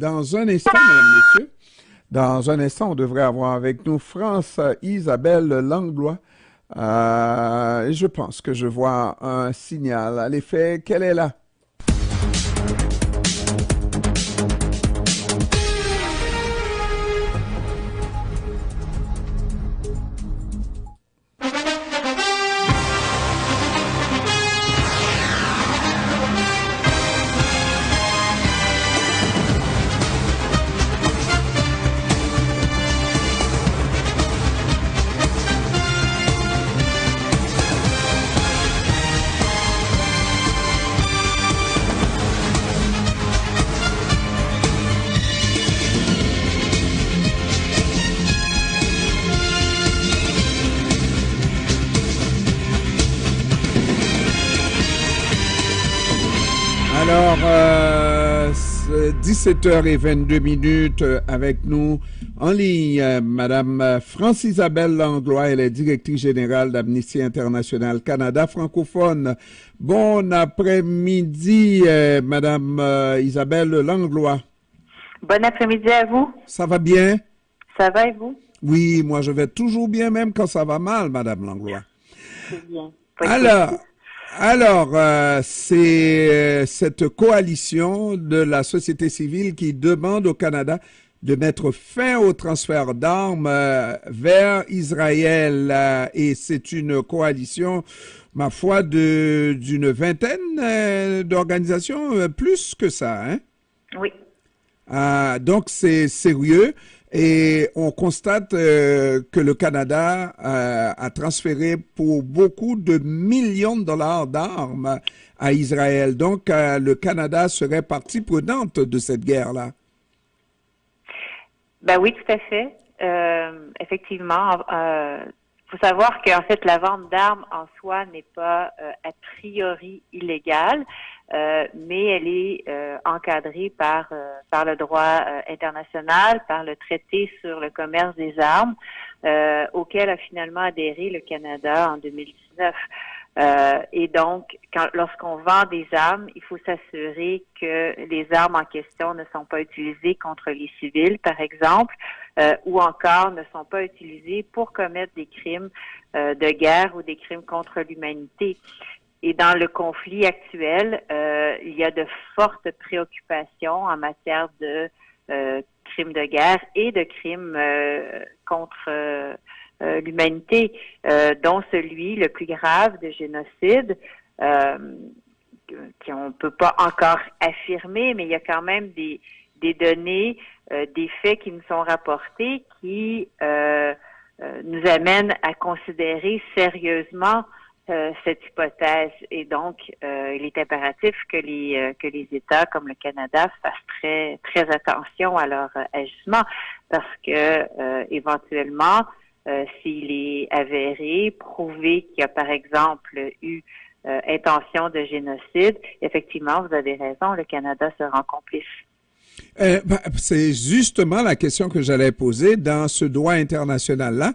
dans un instant, mesdames, messieurs, dans un instant, on devrait avoir avec nous France-Isabelle Langlois. Et je pense que je vois un signal à l'effet qu'elle est là. Alors, 17h22 avec nous en ligne, Madame France-Isabelle Langlois, elle est directrice générale d'Amnesty International Canada francophone. Bon après-midi, Madame Isabelle Langlois. Bon après-midi à vous. Ça va bien? Ça va et vous? Oui, moi je vais toujours bien, même quand ça va mal, Madame Langlois. C'est bien. Alors, c'est cette coalition de la société civile qui demande au Canada de mettre fin au transfert d'armes vers Israël. Et c'est une coalition, ma foi, d'une vingtaine d'organisations, plus que ça, hein? Oui. Donc, c'est sérieux. Et on constate que le Canada a transféré pour beaucoup de millions de dollars d'armes à Israël. Donc, le Canada serait partie prenante de cette guerre-là. Ben oui, tout à fait. Effectivement, faut savoir qu'en fait, la vente d'armes en soi n'est pas a priori illégale. Mais elle est encadrée par le droit international, par le traité sur le commerce des armes, auquel a finalement adhéré le Canada en 2019. Et donc, lorsqu'on vend des armes, il faut s'assurer que les armes en question ne sont pas utilisées contre les civils, par exemple, ou encore ne sont pas utilisées pour commettre des crimes de guerre ou des crimes contre l'humanité. Et dans le conflit actuel, il y a de fortes préoccupations en matière de crimes de guerre et de crimes contre l'humanité, dont celui le plus grave de génocide, qu'on ne peut pas encore affirmer, mais il y a quand même des données, des faits qui nous sont rapportés qui nous amènent à considérer sérieusement cette hypothèse. Et donc, il est impératif que les États comme le Canada fassent très très attention à leur agissement, parce que éventuellement, s'il est avéré, prouvé qu'il y a par exemple eu intention de génocide, effectivement, vous avez raison, le Canada se rend complice. C'est justement la question que j'allais poser dans ce droit international-là.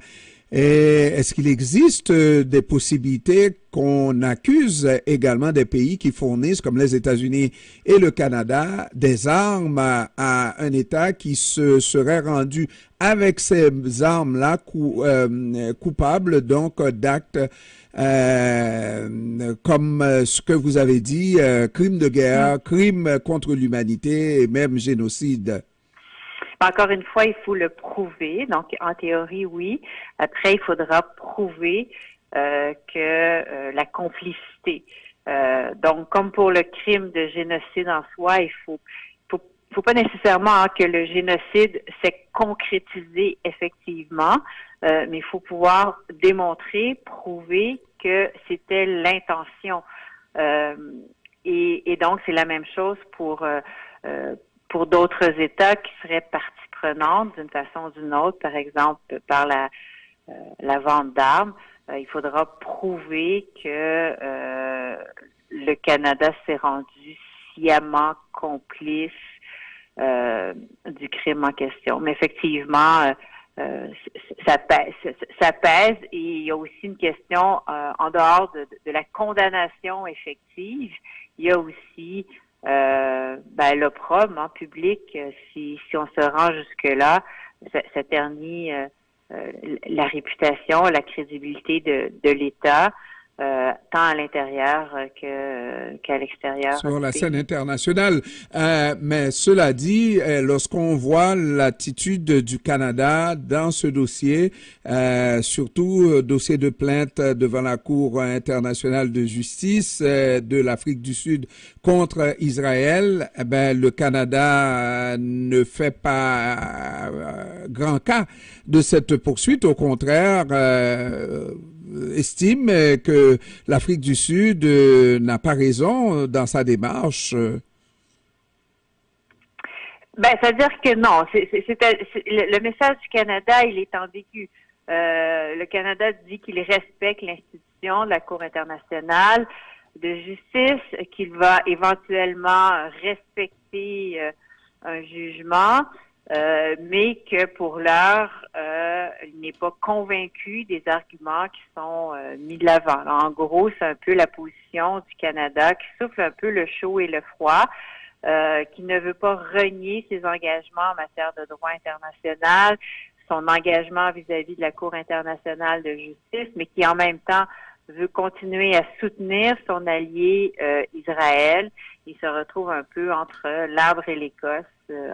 Est-ce qu'il existe des possibilités qu'on accuse également des pays qui fournissent, comme les États-Unis et le Canada, des armes à un État qui se serait rendu avec ces armes-là coupable donc d'actes comme ce que vous avez dit, crimes de guerre, crimes contre l'humanité et même génocide? Encore une fois, il faut le prouver. Donc, en théorie, oui. Après, il faudra prouver que la complicité. Donc, comme pour le crime de génocide en soi, il faut pas nécessairement que le génocide s'est concrétisé effectivement, mais il faut pouvoir démontrer, prouver que c'était l'intention. Et donc, c'est la même chose pour d'autres États qui seraient partie prenante d'une façon ou d'une autre, par exemple par la vente d'armes. Il faudra prouver que le Canada s'est rendu sciemment complice du crime en question. Mais effectivement, ça pèse et il y a aussi une question en dehors de la condamnation effective. Il y a aussi l'opprobre en public, si on se rend jusque-là, ça ternit la réputation, la crédibilité de l'État, tant à l'intérieur qu'à l'extérieur. Sur la scène internationale. Mais cela dit, lorsqu'on voit l'attitude du Canada dans ce dossier, surtout dossier de plainte devant la Cour internationale de justice de l'Afrique du Sud contre Israël, le Canada ne fait pas grand cas de cette poursuite. Au contraire, estime que l'Afrique du Sud n'a pas raison dans sa démarche. C'est-à-dire que non. Le message du Canada, il est ambigu. Le Canada dit qu'il respecte l'institution de la Cour internationale de justice, qu'il va éventuellement respecter un jugement, mais que pour l'heure, il n'est pas convaincu des arguments qui sont mis de l'avant. En gros, c'est un peu la position du Canada qui souffle un peu le chaud et le froid, qui ne veut pas renier ses engagements en matière de droit international, son engagement vis-à-vis de la Cour internationale de justice, mais qui en même temps veut continuer à soutenir son allié Israël. Il se retrouve un peu entre l'arbre et l'écosse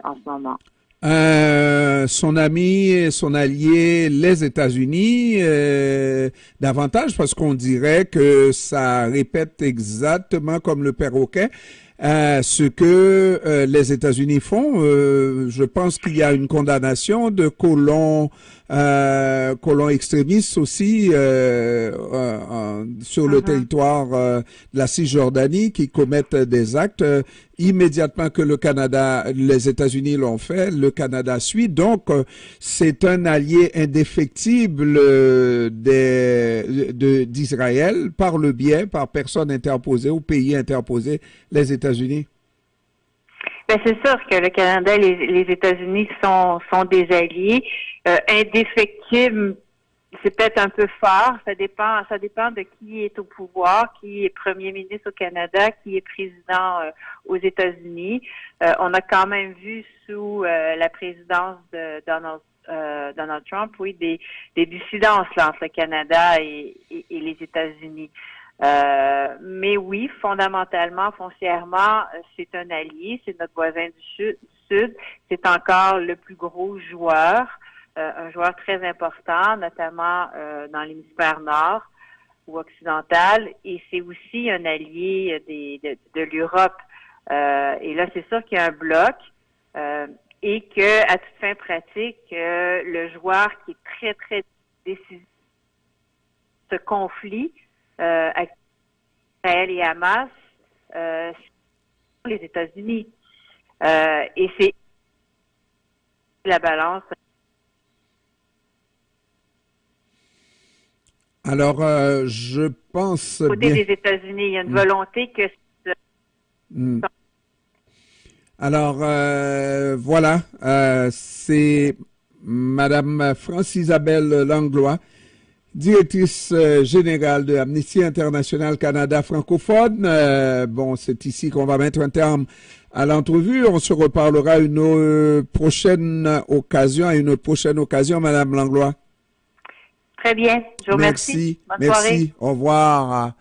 en ce moment. Son ami, son allié, les États-Unis, davantage parce qu'on dirait que ça répète exactement comme le perroquet ce que les États-Unis font. Je pense qu'il y a une condamnation de colons extrémistes aussi sur le territoire de la Cisjordanie qui commettent des actes. Immédiatement que les États-Unis l'ont fait, le Canada suit. Donc, c'est un allié indéfectible d'Israël par personne interposée ou pays interposé, les États-Unis. C'est sûr que le Canada et les États-Unis sont des alliés. Indéfectibles, c'est peut-être un peu fort. Ça dépend de qui est au pouvoir, qui est premier ministre au Canada, qui est président aux États-Unis. On a quand même vu sous la présidence de Donald Trump, oui, des dissidences là, entre le Canada et les États-Unis. Mais oui, fondamentalement, foncièrement, c'est un allié, c'est notre voisin du Sud. C'est encore le plus gros joueur. Un joueur très important, notamment dans l'hémisphère nord ou occidental, et c'est aussi un allié de l'Europe. Et là, c'est sûr qu'il y a un bloc et que, à toute fin pratique, le joueur qui est très, très décisif ce conflit avec Israël et Hamas, c'est les États-Unis. Et c'est la balance. Alors, je pense côté bien... des États-Unis, il y a une volonté que... Alors, voilà, c'est Madame France-Isabelle Langlois, directrice générale de Amnesty International Canada francophone. Bon, c'est ici qu'on va mettre un terme à l'entrevue. On se reparlera à une prochaine occasion, Madame Langlois. Très bien. Je vous remercie. Merci. Bonne soirée. Au revoir.